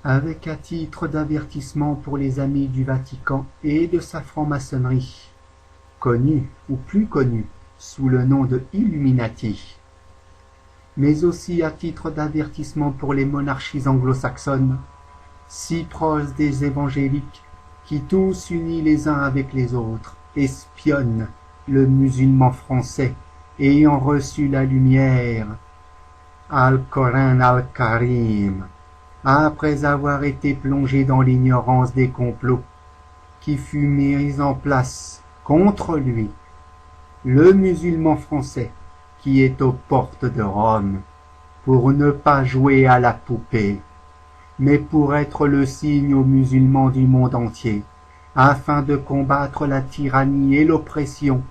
avec à titre d'avertissement pour les amis du Vatican et de sa franc-maçonnerie, connue ou plus connue sous le nom de Illuminati, mais aussi à titre d'avertissement pour les monarchies anglo-saxonnes, si proches des évangéliques, qui tous unis les uns avec les autres, espionnent le musulman français ayant reçu la lumière, Al-Coran al-Karim, après avoir été plongé dans l'ignorance des complots qui fut mis en place contre lui, le musulman français qui est aux portes de Rome, pour ne pas jouer à la poupée, mais pour être le signe aux musulmans du monde entier, afin de combattre la tyrannie et l'oppression,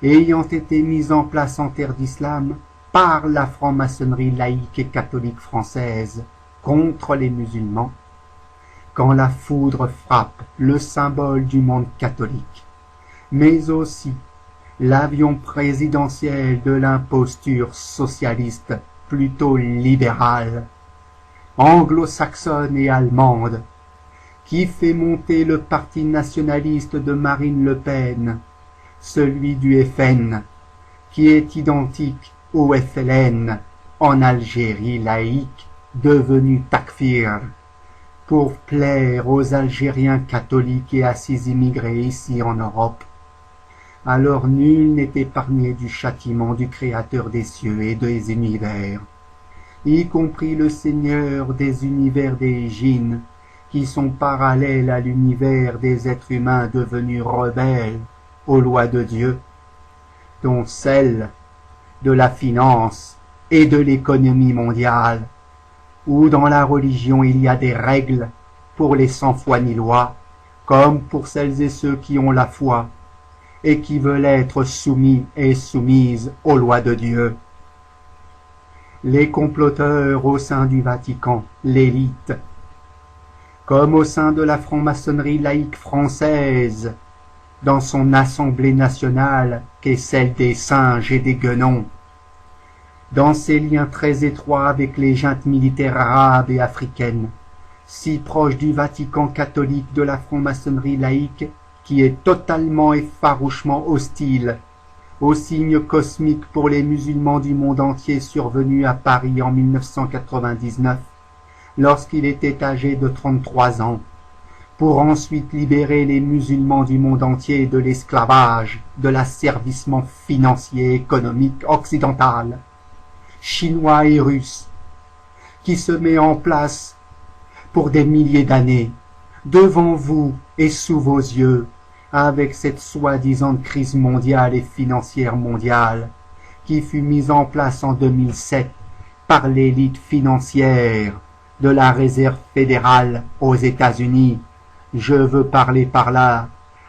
ayant été mise en place en terre d'islam par la franc-maçonnerie laïque et catholique française contre les musulmans, quand la foudre frappe le symbole du monde catholique, mais aussi l'avion présidentiel de l'imposture socialiste plutôt libérale, anglo-saxonne et allemande, qui fait monter le parti nationaliste de Marine Le Pen, celui du FN, qui est identique au FLN en Algérie laïque, devenu takfir, pour plaire aux Algériens catholiques et à ses immigrés ici en Europe. Alors nul n'est épargné du châtiment du Créateur des cieux et des univers, y compris le Seigneur des univers des djinns, qui sont parallèles à l'univers des êtres humains devenus rebelles aux lois de Dieu, dont celle de la finance et de l'économie mondiale, où dans la religion il y a des règles pour les sans foi ni loi, comme pour celles et ceux qui ont la foi, et qui veulent être soumis et soumises aux lois de Dieu. Les comploteurs au sein du Vatican, l'élite, comme au sein de la franc-maçonnerie laïque française, dans son assemblée nationale qu'est celle des singes et des guenons, dans ses liens très étroits avec les juntes militaires arabes et africaines, si proches du Vatican catholique de la franc-maçonnerie laïque, qui est totalement et farouchement hostile au signe cosmique pour les musulmans du monde entier survenu à Paris en 1999, lorsqu'il était âgé de 33 ans, pour ensuite libérer les musulmans du monde entier de l'esclavage, de l'asservissement financier et économique occidental, chinois et russe, qui se met en place pour des milliers d'années, devant vous et sous vos yeux, avec cette soi-disant crise mondiale et financière mondiale, qui fut mise en place en 2007 par l'élite financière de la Réserve fédérale aux États-Unis. Je veux parler par là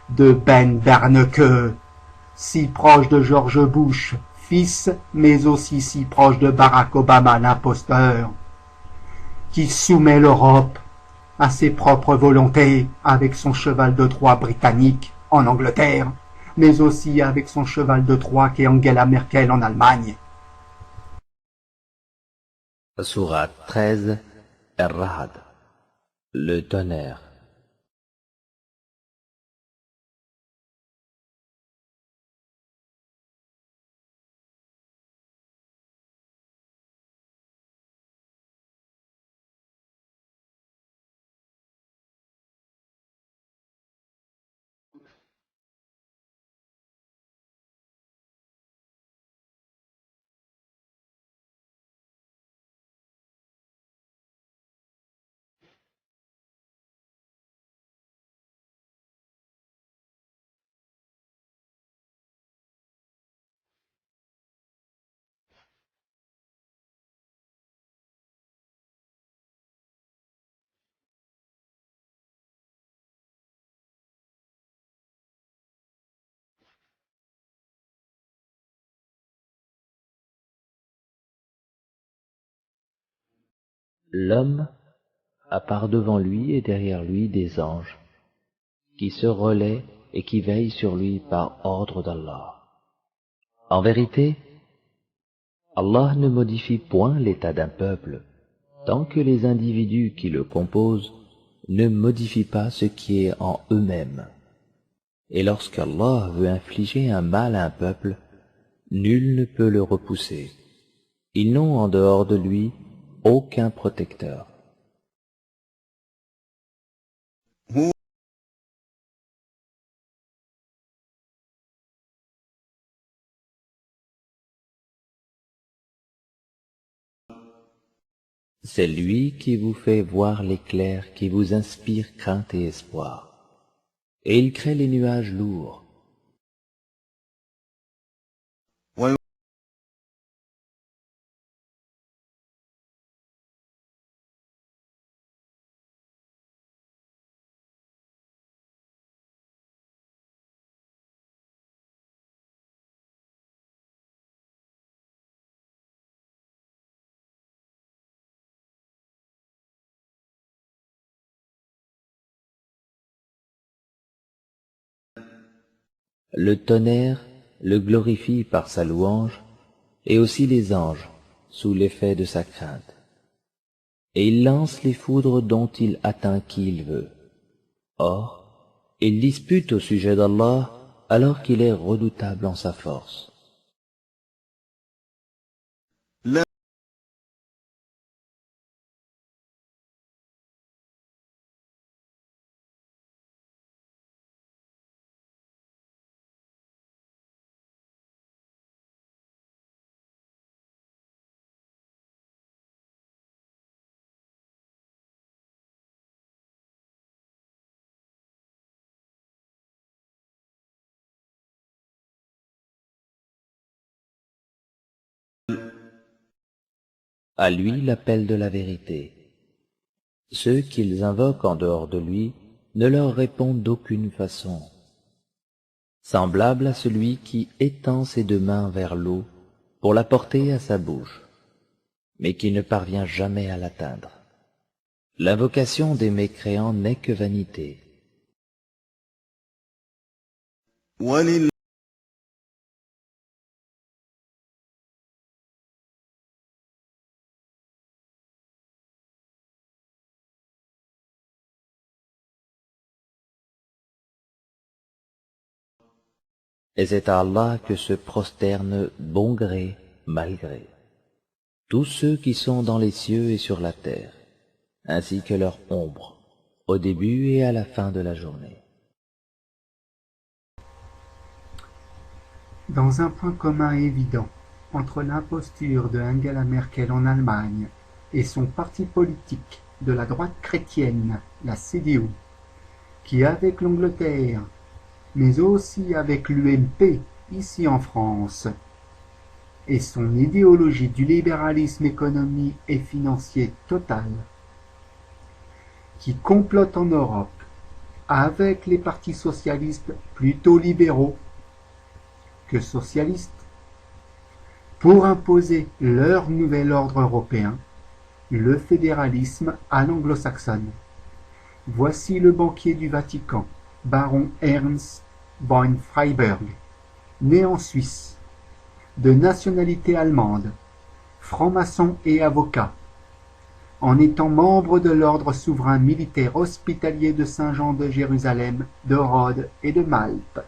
de Ben Bernanke, si proche de George Bush, fils, mais aussi si proche de Barack Obama, l'imposteur, qui soumet l'Europe à ses propres volontés avec son cheval de Troie britannique en Angleterre, mais aussi avec son cheval de Troie qu'est Angela Merkel en Allemagne. Sourate 13, Ar-Ra'd, le tonnerre. L'homme a par devant lui et derrière lui des anges, qui se relaient et qui veillent sur lui par ordre d'Allah. En vérité, Allah ne modifie point l'état d'un peuple tant que les individus qui le composent ne modifient pas ce qui est en eux-mêmes. Et lorsqu'Allah veut infliger un mal à un peuple, nul ne peut le repousser. Ils n'ont en dehors de lui aucun protecteur. C'est lui qui vous fait voir l'éclair qui vous inspire crainte et espoir. Et il crée les nuages lourds. Le tonnerre le glorifie par sa louange, et aussi les anges, sous l'effet de sa crainte. Et il lance les foudres dont il atteint qui il veut. Or, il dispute au sujet d'Allah alors qu'il est redoutable en sa force. À lui l'appel de la vérité. Ceux qu'ils invoquent en dehors de lui ne leur répondent d'aucune façon. Semblable à celui qui étend ses deux mains vers l'eau pour la porter à sa bouche, mais qui ne parvient jamais à l'atteindre. L'invocation des mécréants n'est que vanité. Et c'est à Allah que se prosternent bon gré, mal gré, tous ceux qui sont dans les cieux et sur la terre, ainsi que leur ombre, au début et à la fin de la journée. Dans un point commun évident entre l'imposture de Angela Merkel en Allemagne et son parti politique de la droite chrétienne, la CDU, qui avec l'Angleterre, mais aussi avec l'UMP ici en France, et son idéologie du libéralisme économique et financier total, qui complote en Europe avec les partis socialistes plutôt libéraux que socialistes, pour imposer leur nouvel ordre européen, le fédéralisme à l'anglo-saxonne. Voici le banquier du Vatican, baron Ernst von Freiberg, né en Suisse, de nationalité allemande, franc-maçon et avocat, en étant membre de l'ordre souverain militaire hospitalier de Saint-Jean de Jérusalem, de Rhodes et de Malte,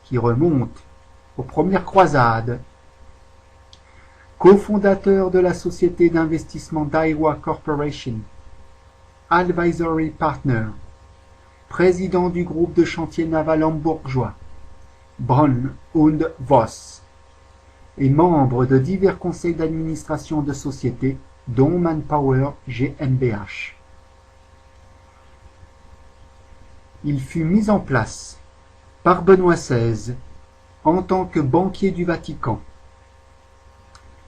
qui remonte aux premières croisades, cofondateur de la société d'investissement Daiwa Corporation, advisory partner, président du groupe de chantier naval hambourgeois, Brunn und Voss, et membre de divers conseils d'administration de sociétés, dont Manpower GmbH. Il fut mis en place par Benoit XVI en tant que banquier du Vatican,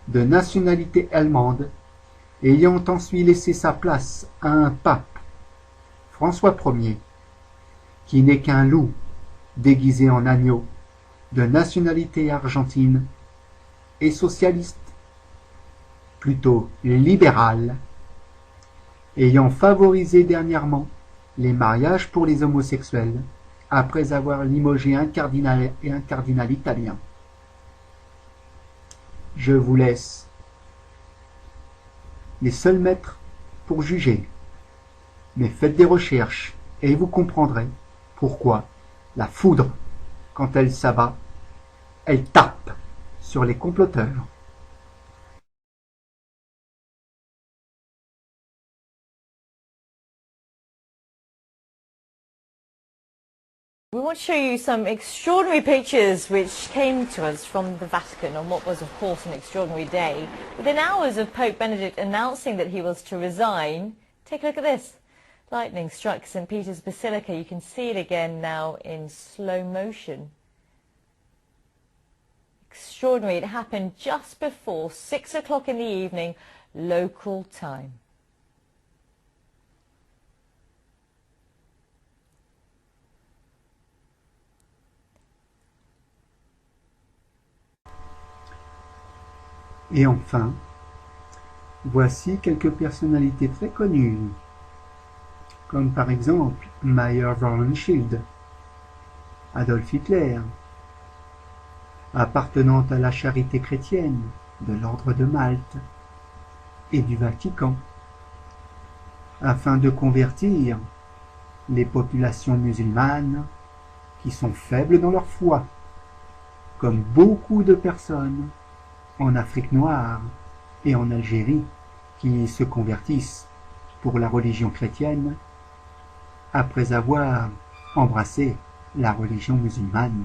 de nationalité allemande, ayant ensuite laissé sa place à un pape, François Ier, qui n'est qu'un loup déguisé en agneau, de nationalité argentine et socialiste, plutôt libéral, ayant favorisé dernièrement les mariages pour les homosexuels, après avoir limogé un cardinal et un cardinal italien. Je vous laisse. Les seuls maîtres pour juger. Mais faites des recherches et vous comprendrez pourquoi la foudre, quand elle s'abat, elle tape sur les comploteurs. We want to show you some extraordinary pictures which came to us from the Vatican on what was, of course, an extraordinary day. Within hours of Pope Benedict announcing that he was to resign, take a look at this. Lightning struck St. Peter's Basilica. You can see it again now in slow motion. Extraordinary. It happened just before 6 o'clock in the evening, local time. Et enfin, voici quelques personnalités très connues, comme par exemple Mayer Wallenchild, Adolf Hitler, appartenant à la charité chrétienne de l'ordre de Malte et du Vatican, afin de convertir les populations musulmanes qui sont faibles dans leur foi, comme beaucoup de personnes en Afrique noire et en Algérie qui se convertissent pour la religion chrétienne après avoir embrassé la religion musulmane.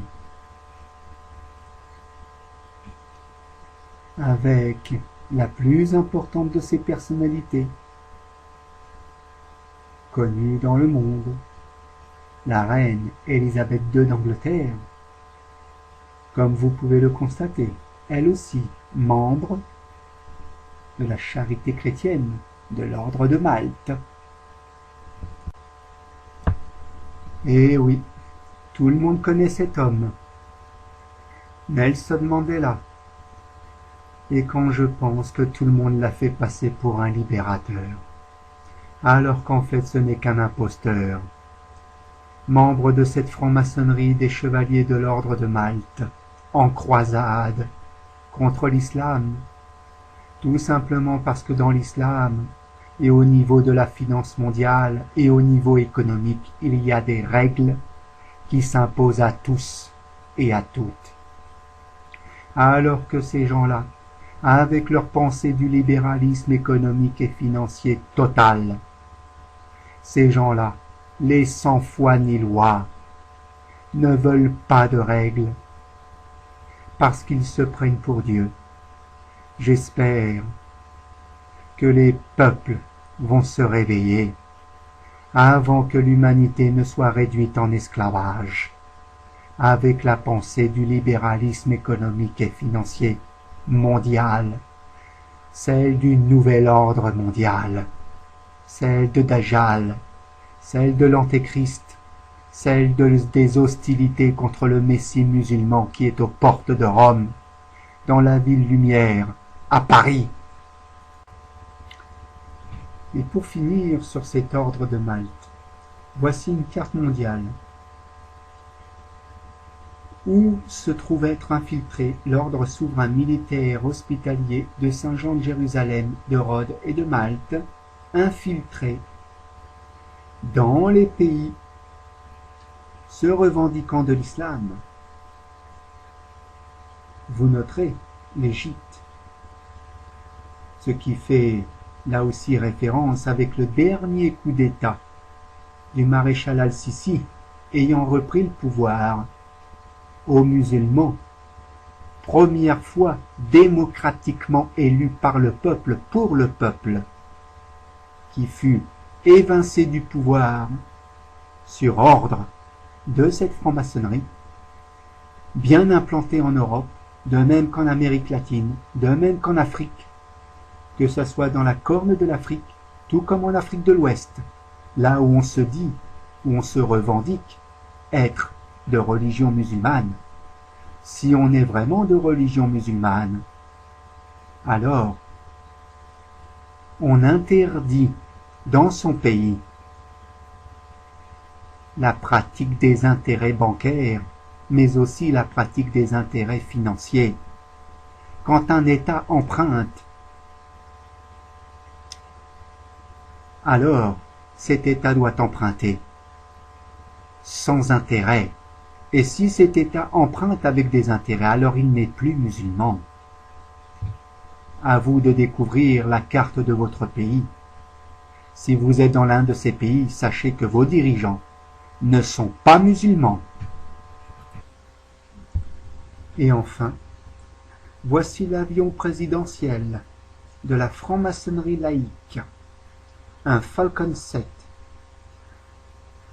Avec la plus importante de ces personnalités connues dans le monde, la reine Élisabeth II d'Angleterre, comme vous pouvez le constater, elle aussi membre de la charité chrétienne de l'ordre de Malte. Et oui, tout le monde connaît cet homme, Nelson Mandela. Et quand je pense que tout le monde l'a fait passer pour un libérateur, alors qu'en fait ce n'est qu'un imposteur, membre de cette franc-maçonnerie des chevaliers de l'ordre de Malte, en croisade contre l'islam, tout simplement parce que dans l'islam, et au niveau de la finance mondiale, et au niveau économique, il y a des règles qui s'imposent à tous et à toutes. Alors que ces gens-là, avec leur pensée du libéralisme économique et financier total, ces gens-là, les sans foi ni loi, ne veulent pas de règles, parce qu'ils se prennent pour Dieu. J'espère que les peuples vont se réveiller avant que l'humanité ne soit réduite en esclavage, avec la pensée du libéralisme économique et financier mondial, celle du nouvel ordre mondial, celle de Dajjal, celle de l'Antéchrist, celle des hostilités contre le Messie musulman qui est aux portes de Rome, dans la ville lumière, à Paris. Et pour finir sur cet ordre de Malte, voici une carte mondiale où se trouve être infiltré l'ordre souverain militaire hospitalier de Saint-Jean de Jérusalem, de Rhodes et de Malte, infiltré dans les pays se revendiquant de l'islam. Vous noterez l'Égypte, ce qui fait là aussi référence avec le dernier coup d'État du maréchal al-Sisi ayant repris le pouvoir aux musulmans, première fois démocratiquement élu par le peuple pour le peuple, qui fut évincé du pouvoir sur ordre de cette franc-maçonnerie, bien implantée en Europe, de même qu'en Amérique latine, de même qu'en Afrique, que ce soit dans la corne de l'Afrique, tout comme en Afrique de l'Ouest, là où on se dit, où on se revendique être de religion musulmane. Si on est vraiment de religion musulmane, alors on interdit dans son pays la pratique des intérêts bancaires, mais aussi la pratique des intérêts financiers. Quand un État emprunte alors cet État doit emprunter sans intérêt. Et si cet État emprunte avec des intérêts, alors il n'est plus musulman. À vous de découvrir la carte de votre pays. Si vous êtes dans l'un de ces pays, sachez que vos dirigeants ne sont pas musulmans. Et enfin, voici l'avion présidentiel de la franc-maçonnerie laïque, un Falcon 7,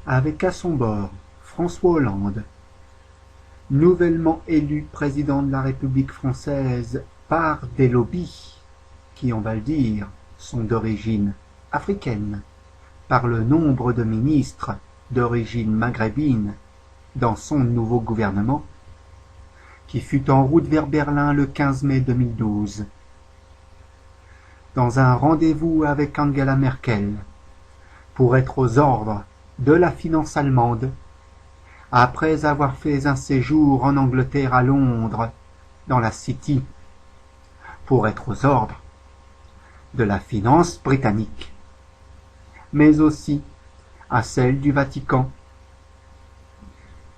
avec à son bord François Hollande, nouvellement élu président de la République française par des lobbies qui, on va le dire, sont d'origine africaine, par le nombre de ministres d'origine maghrébine dans son nouveau gouvernement, qui fut en route vers Berlin le 15 mai 2012, dans un rendez-vous avec Angela Merkel, pour être aux ordres de la finance allemande, après avoir fait un séjour en Angleterre à Londres, dans la City, pour être aux ordres de la finance britannique, mais aussi à celle du Vatican,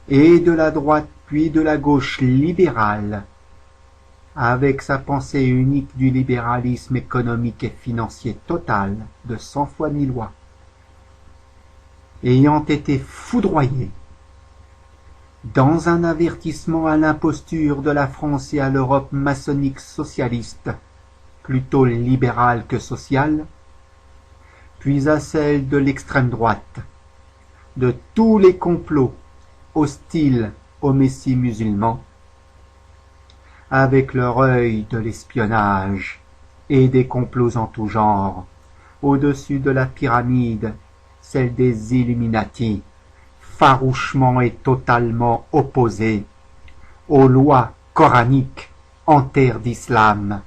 et de la droite puis de la gauche libérale, avec sa pensée unique du libéralisme économique et financier total de 100 fois 1000 lois, ayant été foudroyé dans un avertissement à l'imposture de la France et à l'Europe maçonnique socialiste, plutôt libérale que sociale, puis à celle de l'extrême droite, de tous les complots hostiles au Messie musulman, avec leur œil de l'espionnage et des complots en tout genre, au-dessus de la pyramide, celle des Illuminati, farouchement et totalement opposée aux lois coraniques en terre d'islam.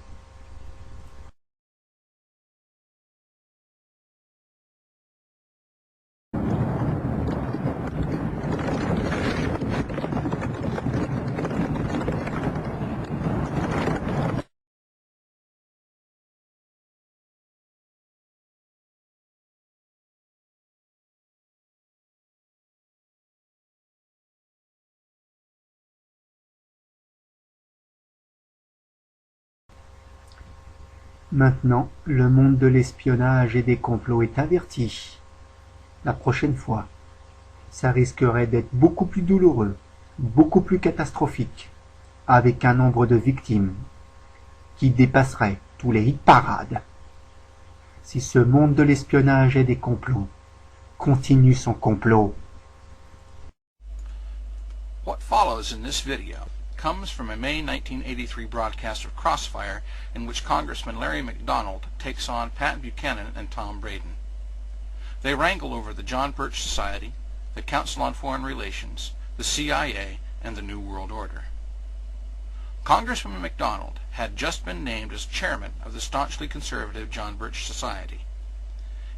Maintenant, le monde de l'espionnage et des complots est averti. La prochaine fois, ça risquerait d'être beaucoup plus douloureux, beaucoup plus catastrophique, avec un nombre de victimes qui dépasserait tous les hit-parades. Si ce monde de l'espionnage et des complots continue son complot. What follows in this video comes from a May 1983 broadcast of Crossfire in which Congressman Larry McDonald takes on Pat Buchanan and Tom Braden. They wrangle over the John Birch Society, the Council on Foreign Relations, the CIA, and the New World Order. Congressman McDonald had just been named as chairman of the staunchly conservative John Birch Society.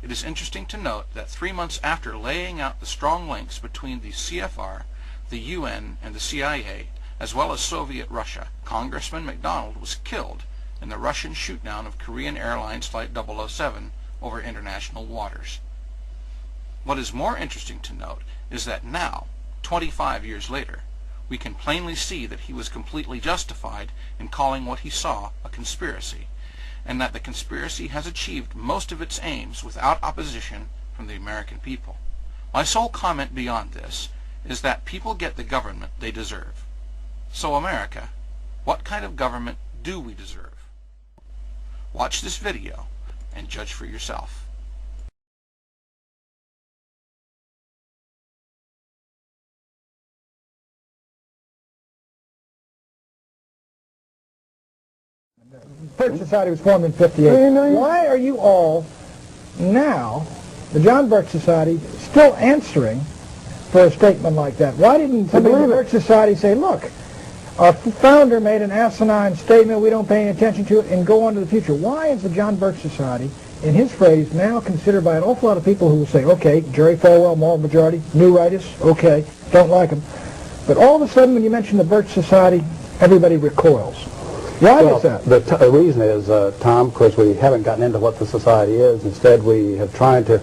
It is interesting to note that 3 months after laying out the strong links between the CFR, the UN, and the CIA, as well as Soviet Russia, Congressman McDonald was killed in the Russian shoot-down of Korean Airlines Flight 007 over international waters. What is more interesting to note is that now, 25 years later, we can plainly see that he was completely justified in calling what he saw a conspiracy, and that the conspiracy has achieved most of its aims without opposition from the American people. My sole comment beyond this is that people get the government they deserve. So America, what kind of government do we deserve? Watch this video and judge for yourself. The Birch Society was formed in '58. Why are you all now, the John Birch Society, still answering for a statement like that? Why didn't somebody in the Birch Society say, look, our founder made an asinine statement, we don't pay any attention to it, and go on to the future? Why is the John Birch Society, in his phrase, now considered by an awful lot of people who will say, okay, Jerry Falwell, moral majority, new rightists, okay, don't like them. But all of a sudden when you mention the Birch Society, everybody recoils. Why is that? The reason is, Tom, of course, we haven't gotten into what the society is. Instead, we have tried to,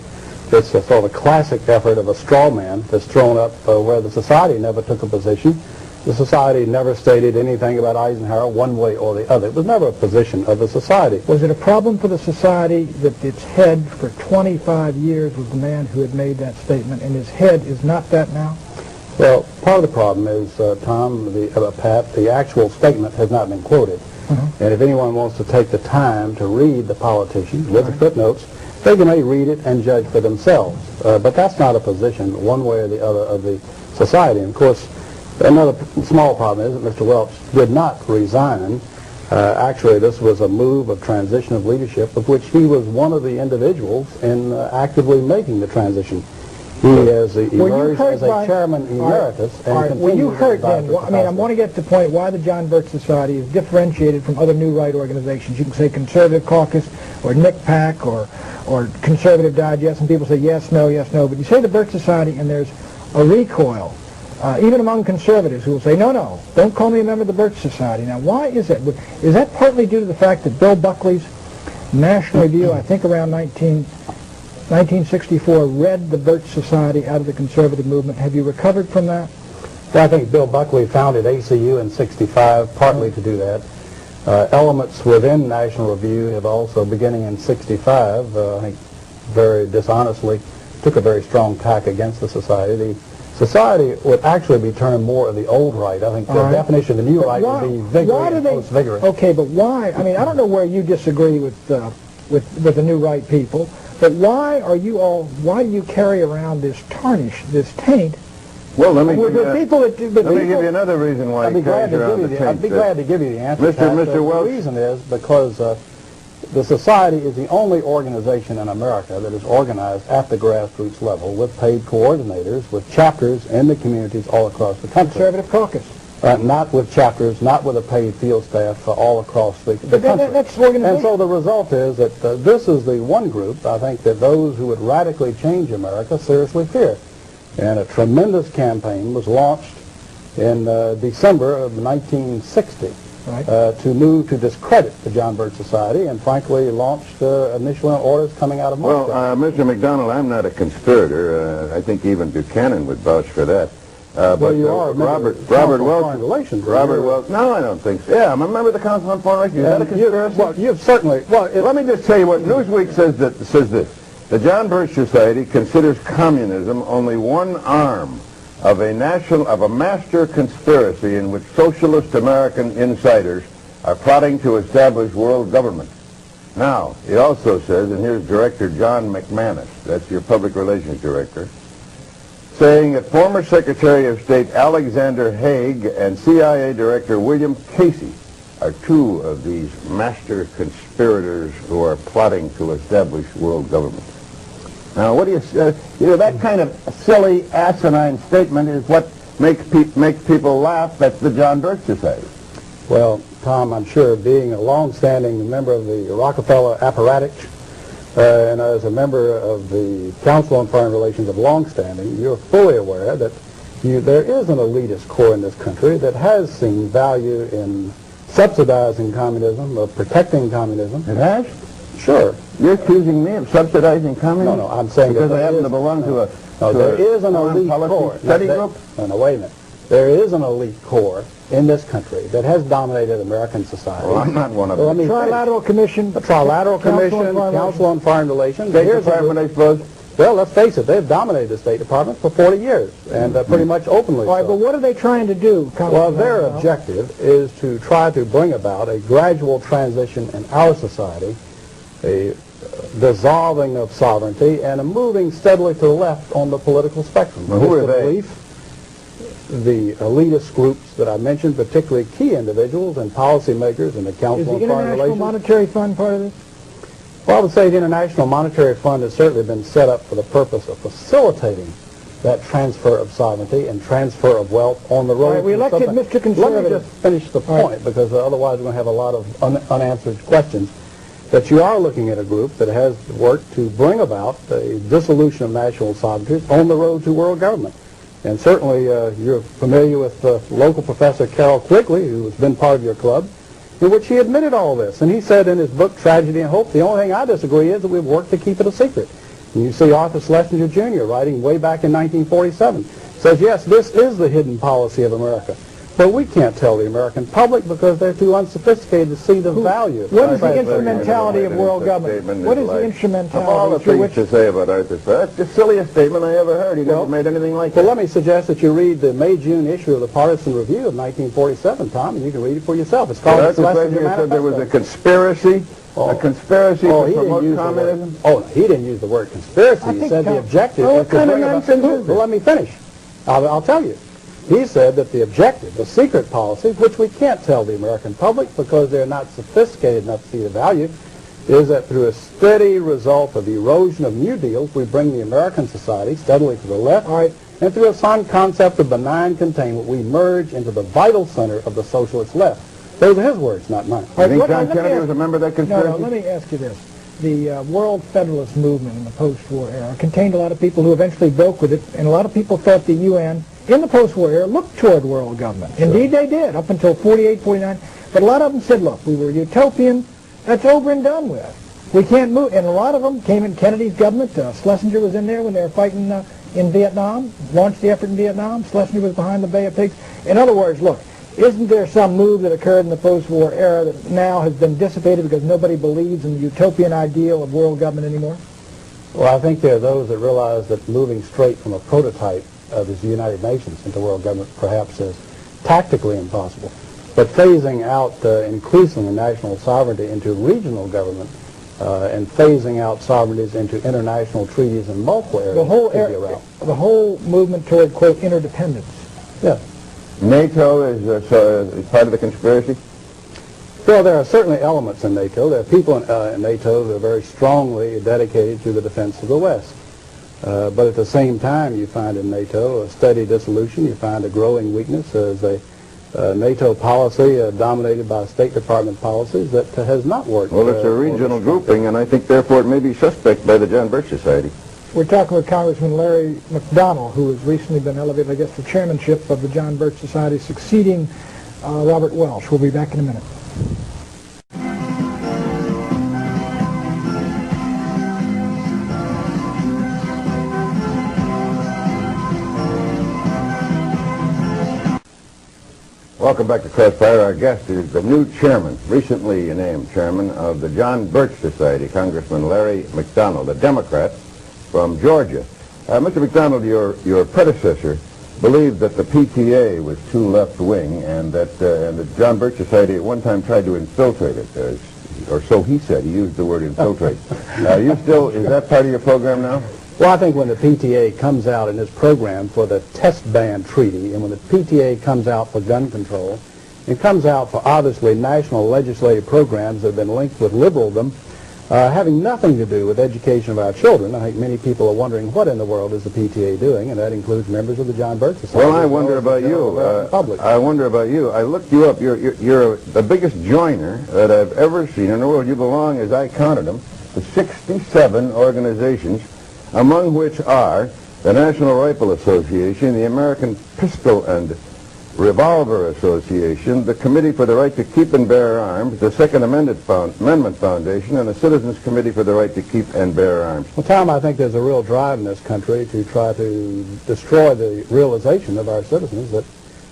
it's a sort of a classic effort of a straw man that's thrown up where the society never took a position. The society never stated anything about Eisenhower one way or the other. It was never a position of the society. Was it a problem for the society that its head for 25 years was the man who had made that statement, and his head is not that now? Well, part of the problem is, Tom, Pat, the actual statement has not been quoted. And if anyone wants to take the time to read the politicians with the footnotes, they may read it and judge for themselves. But that's not a position one way or the other of the society. And of course, another small problem is that Mr. Welch did not resign. Actually, this was a move of transition of leadership, of which he was one of the individuals in actively making the transition. He has emerged as a chairman emeritus. Were you hurt then? I mean, I want to get to the point why the John Birch Society is differentiated from other new right organizations. You can say Conservative Caucus or NICPAC or Conservative Digest, and people say yes, no, but you say the Birch Society and there's a recoil, even among conservatives who will say, no, don't call me a member of the Birch Society. Now, why is that? Is that partly due to the fact that Bill Buckley's National Review, I think around 1964, read the Birch Society out of the conservative movement? Have you recovered from that? Well, I think Bill Buckley founded ACU in '65 partly to do that. Elements within National Review have also, beginning in '65, I think very dishonestly, took a very strong tack against the society. The society would actually be termed more of the old right. I think the definition of the new right would be vigorous and post-vigorous. Okay, but why? I mean, I don't know where you disagree with the new right people. But why do you carry around this tarnish, this taint? Well, let me give you another reason why he carries around the taint. I'd be glad to give you the answer. Mr. Welch. The reason is because the society is the only organization in America that is organized at the grassroots level with paid coordinators, with chapters in the communities all across the country. Conservative Caucus. Not with chapters, not with a paid field staff all across the country. That's organization. And so the result is that this is the one group, I think, that those who would radically change America seriously fear. And a tremendous campaign was launched in December of 1960 to move to discredit the John Birch Society, and frankly launched initial orders coming out of Moscow. Well, Mr. McDonald, I'm not a conspirator. I think even Buchanan would vouch for that. Well, you are Robert Welch. Robert Welch. No, I don't think so. Yeah, I'm a member of the Council on Foreign Relations. Is that a conspiracy? Well, you've certainly. Well, let me just tell you what Newsweek says this. The John Birch Society considers communism only one arm of a master conspiracy in which socialist American insiders are plotting to establish world government. Now, it also says, and here's Director John McManus, that's your public relations director, saying that former Secretary of State Alexander Haig and CIA Director William Casey are two of these master conspirators who are plotting to establish world government. Now, what do you say? That kind of silly, asinine statement is what makes people laugh at the John Birch Society. Well, Tom, I'm sure being a long-standing member of the Rockefeller apparatus, and as a member of the Council on Foreign Relations of long-standing, you're fully aware that there is an elitist core in this country that has seen value in subsidizing communism, of protecting communism. It has? Sure. You're accusing me of subsidizing communism? No, I'm saying because I happen to belong to a there is an elite core study group. No, wait a minute. There is an elite core in this country that has dominated American society. Well, I'm not one of them. The Trilateral Commission. The Trilateral Commission, Council on Foreign Relations. State Department, I suppose. Well, let's face it, they've dominated the State Department for 40 years, and pretty much openly All right, but what are they trying to do? Well, their objective is to try to bring about a gradual transition in our society, a dissolving of sovereignty, and a moving steadily to the left on the political spectrum. Well, who are they? The elitist groups that I mentioned, particularly key individuals and policymakers in the Council on Foreign Relations. Is the International Monetary Fund part of this? Well, I would say the International Monetary Fund has certainly been set up for the purpose of facilitating that transfer of sovereignty and transfer of wealth on the road. All right, we elected Mr. Conservative. Let me just finish the point, because otherwise we're going to have a lot of unanswered questions. That you are looking at a group that has worked to bring about the dissolution of national sovereignty on the road to world government. And certainly you're familiar with local Professor Carol Quigley, who has been part of your club. in which he admitted all this. And he said in his book, Tragedy and Hope, the only thing I disagree is that we've worked to keep it a secret. And you see Arthur Schlesinger Jr. writing way back in 1947, says, yes, this is the hidden policy of America. But we can't tell the American public because they're too unsophisticated to see the value. What is the instrumentality of world government? What is the instrumentality? Of all the things to say about Arthur, that's the silliest statement I ever heard. He never made anything like that. Well, let me suggest that you read the May-June issue of the Partisan Review of 1947, Tom, and you can read it for yourself. It's called Arthur Schlesinger said there was a conspiracy, to promote communism. He didn't use the word conspiracy. He said the objective was to bring about... Well, let me finish. I'll tell you. He said that the objective, the secret policy, which we can't tell the American public because they're not sophisticated enough to see the value, is that through a steady result of erosion of New Deals, we bring the American society steadily to the left, and through a sound concept of benign containment, we merge into the vital center of the socialist left. Those are his words, not mine. You think John Kennedy was a member of that conspiracy? No, let me ask you this. The World Federalist movement in the post-war era contained a lot of people who eventually broke with it, and a lot of people thought the UN in the post-war era looked toward world government. Sure. Indeed they did, up until 48, 49. But a lot of them said, look, we were utopian, that's over and done with. We can't move. And a lot of them came in Kennedy's government. Schlesinger was in there when they were fighting in Vietnam, launched the effort in Vietnam. Schlesinger was behind the Bay of Pigs. In other words, look, isn't there some move that occurred in the post-war era that now has been dissipated because nobody believes in the utopian ideal of world government anymore? Well, I think there are those that realize that moving straight from a prototype of the United Nations into world government perhaps is tactically impossible. But phasing out increasingly national sovereignty into regional government and phasing out sovereignties into international treaties in multiple areas the whole movement toward, quote, interdependence. Yeah. NATO is part of the conspiracy? Well, there are certainly elements in NATO. There are people in NATO who are very strongly dedicated to the defense of the West. But at the same time, you find in NATO a steady dissolution. You find a growing weakness as a NATO policy dominated by State Department policies that has not worked. Well, it's a regional grouping, and I think, therefore, it may be suspect by the John Birch Society. We're talking with Congressman Larry McDonald, who has recently been elevated, I guess, to chairmanship of the John Birch Society, succeeding Robert Welsh. We'll be back in a minute. Welcome back to Crossfire. Our guest is the new chairman, recently named chairman of the John Birch Society, Congressman Larry McDonald, a Democrat from Georgia. Mr. McDonald, your predecessor believed that the PTA was too left-wing and that the John Birch Society at one time tried to infiltrate it, or so he said. He used the word infiltrate. Is that part of your program now? Well, I think when the PTA comes out in this program for the test ban treaty, and when the PTA comes out for gun control, it comes out for obviously national legislative programs that have been linked with liberaldom, having nothing to do with education of our children. I think many people are wondering what in the world is the PTA doing, and that includes members of the John Birch Society. Well, I wonder about you. I wonder about you. I looked you up. You're the biggest joiner that I've ever seen in the world. You belong, as I counted them, to 67 organizations, among which are the National Rifle Association, the American Pistol and Revolver Association, the Committee for the Right to Keep and Bear Arms, the Second Amendment Foundation, and the Citizens Committee for the Right to Keep and Bear Arms. Well, Tom, I think there's a real drive in this country to try to destroy the realization of our citizens that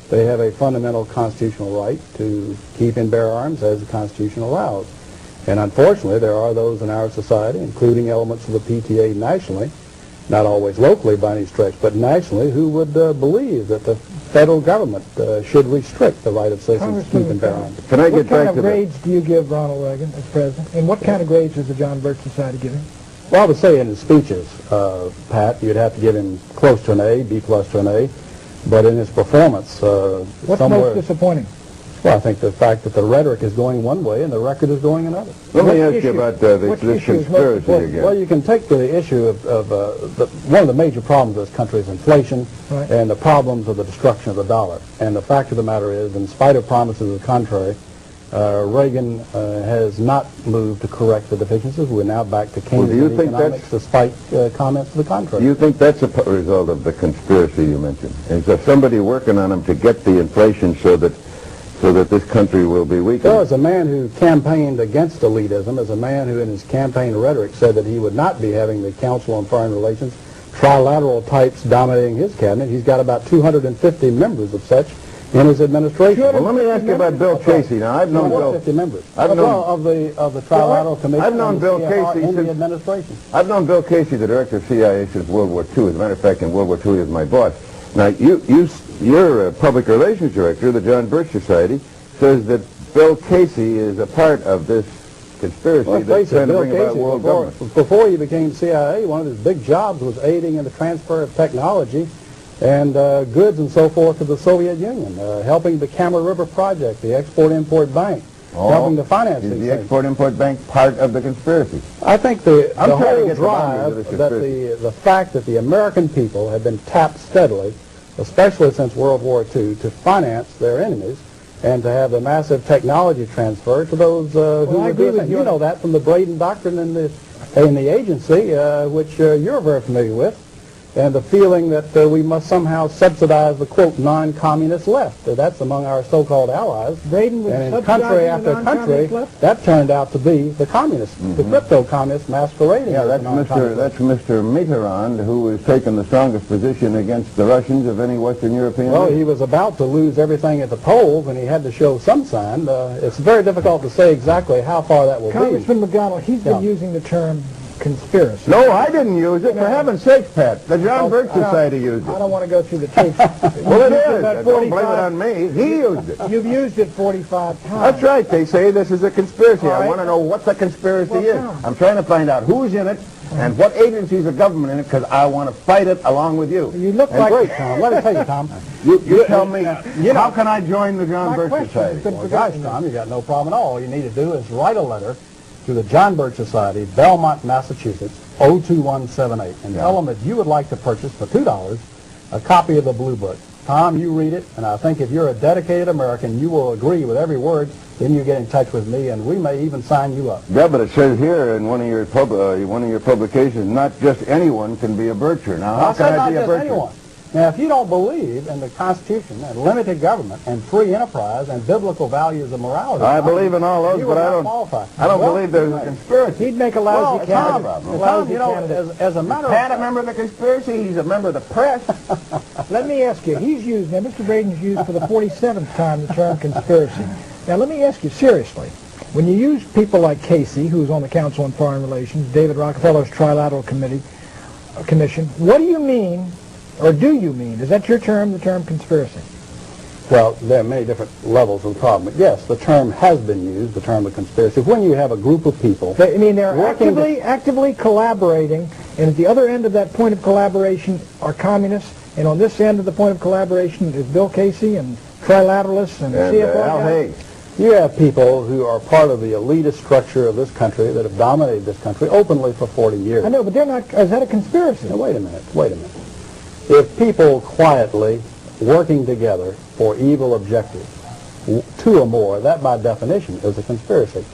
they have a fundamental constitutional right to keep and bear arms as the Constitution allows. And unfortunately, there are those in our society, including elements of the PTA nationally, not always locally by any stretch, but nationally, who would believe that the federal government should restrict the right of citizens to keep and bear arms. Can I get back to What kind of grades do you give Ronald Reagan as president? And what kind of grades is the John Birch Society giving? Well, I would say in his speeches, Pat, you'd have to give him close to an A, B plus to an A. But in his performance, what's most disappointing? Well, I think the fact that the rhetoric is going one way and the record is going another. Let me ask you about this conspiracy again. Well, you can take the issue of one of the major problems of this country is inflation and the problems of the destruction of the dollar. And the fact of the matter is, in spite of promises of the contrary, Reagan has not moved to correct the deficiencies. We're now back to Keynesian economics despite comments to the contrary. Do you think that's a result of the conspiracy you mentioned? Is there somebody working on them to get the inflation so that so that this country will be weakened. Well, as a man who campaigned against elitism, as a man who in his campaign rhetoric said that he would not be having the Council on Foreign Relations trilateral types dominating his cabinet, he's got about 250 members of such in his administration. Well, let me ask you about Bill Casey. Now, I've known Bill. 250 members. Of the trilateral commission. I've known Bill Casey in the administration. I've known Bill Casey, the director of CIA, since World War II. As a matter of fact, in World War II, he was my boss. Now, your public relations director, the John Birch Society, says that Bill Casey is a part of this conspiracy that's trying to bring about world government. Before he became CIA, one of his big jobs was aiding in the transfer of technology and goods and so forth to the Soviet Union, helping the Kama River Project, the Export-Import Bank, helping to finance these Is the things. Export-Import Bank part of the conspiracy? I think the whole get drive, the that the fact that the American people have been tapped steadily, especially since World War II, to finance their enemies and to have the massive technology transfer to those who are doing it. You know that from the Braden Doctrine in the agency, which you're very familiar with, and the feeling that we must somehow subsidize the, quote, non-communist left. That's among our so-called allies. Braden was and in country after country, that turned out to be the communists, the crypto-communists masquerading as the non-communists. That's Mr. Mitterrand, who has taken the strongest position against the Russians of any Western European Well, nation. he was about to lose everything at the polls, and he had to show some sign. It's very difficult to say exactly how far that will be. Congressman McDonald, he's been using the term conspiracy. No, I didn't use it. For heaven's sakes, Pat. The John Birch Society used it. I don't want to go through the tapes. Well, it is. Don't blame it on me. He used it. You've used it 45 times. That's right. They say this is a conspiracy. All right. I want to know what the conspiracy Well, is. Tom. I'm trying to find out who's in it and what agencies of government in it, because I want to fight it along with you. You look And like... Great, Tom. Let me tell you, Tom. You tell me, how can I join the John My Birch question Society? has been Well, gosh, Tom, you got no problem at all. All you need to do is write a letter to the John Birch Society, Belmont, Massachusetts, 02178, and tell them that you would like to purchase for $2 a copy of the Blue Book. Tom, you read it, and I think if you're a dedicated American, you will agree with every word. Then you get in touch with me, and we may even sign you up. Yeah, but it says here in one of your publications, not just anyone can be a Bircher. Now, how can I be a not just Bircher? anyone. Now, if you don't believe in the Constitution and limited government and free enterprise and biblical values of morality, I believe in all those, you but would I not don't. qualify. I don't Well, believe there's a conspiracy. He'd make a lousy Tom, candidate. you know, as a matter Pat, a of member of the conspiracy. He's a member of the press. Let me ask you, he's used, now Mr. Braden's used for the 47th time the term conspiracy. Now let me ask you seriously, when you use people like Casey, who's on the Council on Foreign Relations, David Rockefeller's Trilateral Commission, what do you mean, or do you mean, is that your term, the term conspiracy? Well, there are many different levels of the problem. But yes, the term has been used, the term of conspiracy. When you have a group of people... I mean, they're actively collaborating, and at the other end of that point of collaboration are communists, and on this end of the point of collaboration is Bill Casey and trilateralists and CFR Al guys. Haig. You have people who are part of the elitist structure of this country that have dominated this country openly for 40 years. I know, but they're not, is that a conspiracy? Now, wait a minute. If people quietly working together for evil objectives, two or more, that by definition is a conspiracy.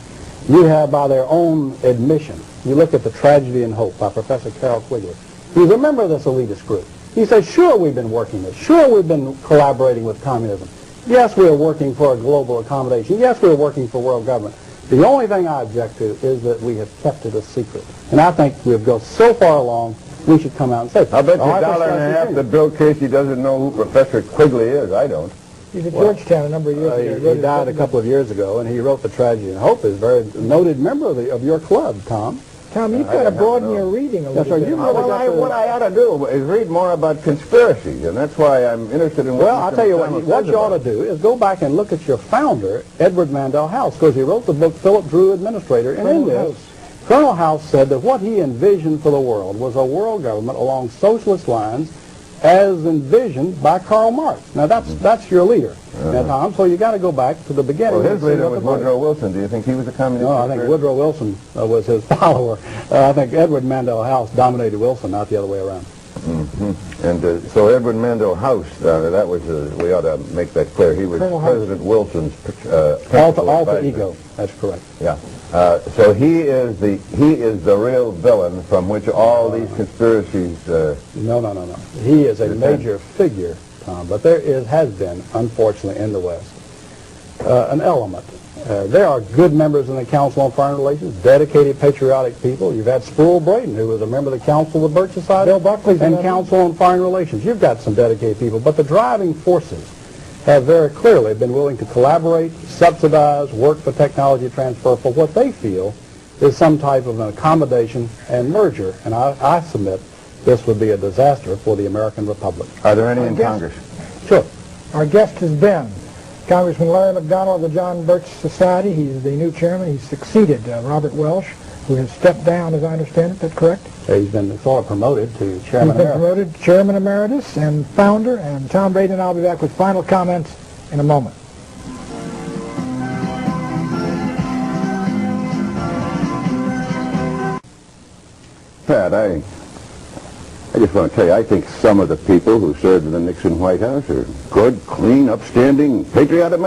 You have, by their own admission, you look at The Tragedy and Hope by Professor Carroll Quigley. He's a member of this elitist group. He says, sure, we've been working this. Sure, we've been collaborating with communism. Yes, we're working for a global accommodation. Yes, we're working for world government. The only thing I object to is that we have kept it a secret. And I think we've gone so far along, we should come out and say, I'll bet you $1.50 that Bill Casey doesn't know who Professor Quigley is. I don't. He's at Georgetown a number of years ago. He died a couple of years ago, and he wrote The Tragedy and Hope. He's a very noted member of your club, Tom. Tom, you've got to broaden your reading a little bit. What I ought to do is read more about conspiracies, and that's why I'm interested in what Well, I'll tell you what you ought to do is go back and look at your founder, Edward Mandell House, because he wrote the book Philip Drew Administrator in India. Colonel House said that what he envisioned for the world was a world government along socialist lines as envisioned by Karl Marx. Now, that's your leader, now, Tom, so you got to go back to the beginning. Well, his leader was Woodrow Wilson. Do you think he was a communist? No, I think Woodrow Wilson was his follower. I think Edward Mandell House dominated Wilson, not the other way around. Mm-hmm. And so Edward Mandell House, that was, we ought to make that clear. He was President Wilson's alter ego. That's correct. Yeah. So he is the real villain from which all these conspiracies. No. He is a major figure, Tom. But there has been, unfortunately, in the West, an element. There are good members in the Council on Foreign Relations, dedicated, patriotic people. You've had Sproul Braden, who was a member of the Council of the Birch Society, Bill Buckley's and Council on Foreign Relations. You've got some dedicated people, but the driving forces have very clearly been willing to collaborate, subsidize, work for technology transfer for what they feel is some type of an accommodation and merger. And I submit this would be a disaster for the American Republic. Are there any in Congress? Sure. Our guest has been Congressman Larry McDonald of the John Birch Society. He's the new chairman. He's succeeded Robert Welsh, who has stepped down, as I understand it. That's correct? He's been sort of promoted to chairman He's been promoted to chairman emeritus and founder. And Tom Braden and I will be back with final comments in a moment. Pat, I just want to tell you, I think some of the people who served in the Nixon White House are good, clean, upstanding, patriotic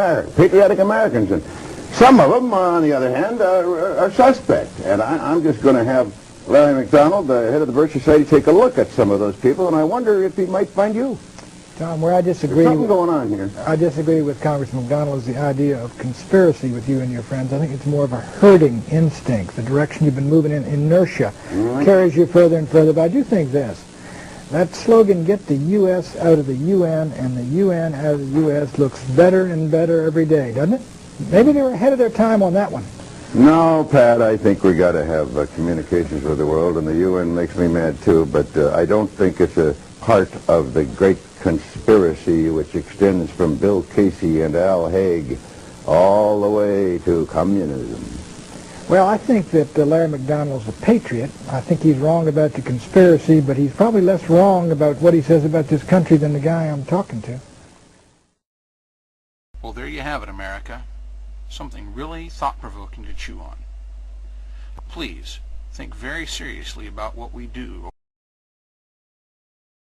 Americans. And some of them, on the other hand, are suspect. And I'm just going to have Larry McDonald, the head of the Birch Society, take a look at some of those people, and I wonder if he might find you. Tom, where I disagree, There's something going on here. I disagree with Congressman McDonald is the idea of conspiracy with you and your friends. I think it's more of a herding instinct. The direction you've been moving in, inertia, carries you further and further. But I do think this. That slogan, get the U.S. out of the UN and the UN out of the U.S., looks better and better every day, doesn't it? Maybe they were ahead of their time on that one. No, Pat, I think we got to have communications with the world, and the UN makes me mad too, but I don't think it's a part of the great conspiracy which extends from Bill Casey and Al Haig all the way to communism. Well, I think that Larry McDonald's a patriot. I think he's wrong about the conspiracy, but he's probably less wrong about what he says about this country than the guy I'm talking to. Well, there you have it, America. Something really thought-provoking to chew on. Please, think very seriously about what we do.